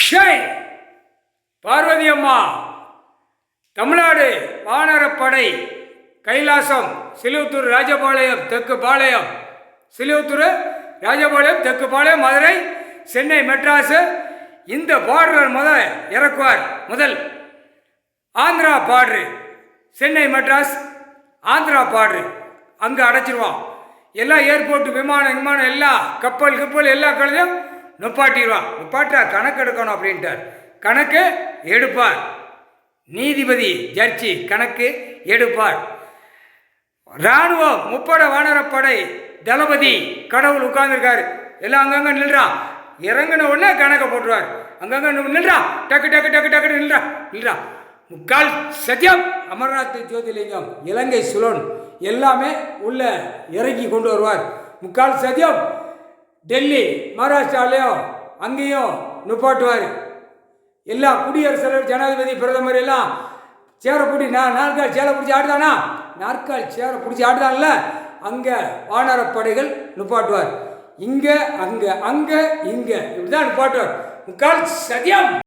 Shy Parvati அம்மா தமிழ்நாடு வானரப்படை கைலாசம் சிலுவத்தூர் ராஜபாளையம் தெற்கு பாளையம் சிலுவத்தூர் ராஜபாளையம் தெற்கு பாளையம் மதுரை சென்னை மெட்ராஸு இந்த பார்டர் இறக்குவார் முதல் ஆந்திரா பார்டரு சென்னை மெட்ராஸ் ஆந்திரா பார்டரு அங்கே அடைச்சிருவான் எல்லா ஏர்போர்ட்டு விமானம் எல்லாம் கப்பல் எல்லா கடையும் நிப்பாட்டா கணக்கு எடுக்கணும் அப்படின்ட்டார். கணக்கு எடுப்பார் நீதிபதி ஜட்ஜி கணக்கு எடுப்பார். இராணுவம் முப்படை வானரப்படை தளபதி கடவுள் உட்கார்ந்துருக்காரு. எல்லாம் அங்கங்கே நில்றான். இறங்கின உடனே கணக்கை போட்டுருவார். அங்கங்கே நில்றான். டக்கு நில்றான். முக்கால் சத்தியம் அமர்நாத் ஜோதிலிங்கம் இலங்கை சுலோன் எல்லாமே உள்ள இறக்கி கொண்டு வருவார். முக்கால் சத்தியம் டெல்லி மகாராஷ்டிராலையும் அங்கேயும் நிப்பாட்டுவார். எல்லா குடியரசுத் தலைவர் ஜனாதிபதி பிரதமர் எல்லாம் சேரை பிடி நாற்கால் சேரை பிடிச்சி ஆடுதானா நாற்கால் சேரை பிடிச்சி ஆடுதான்ல அங்கே வானரப்படைகள் நிப்பாட்டுவார். இங்கே அங்கே இங்கே இப்படிதான் நிப்பாட்டுவார். முக்கால் சத்தியம்.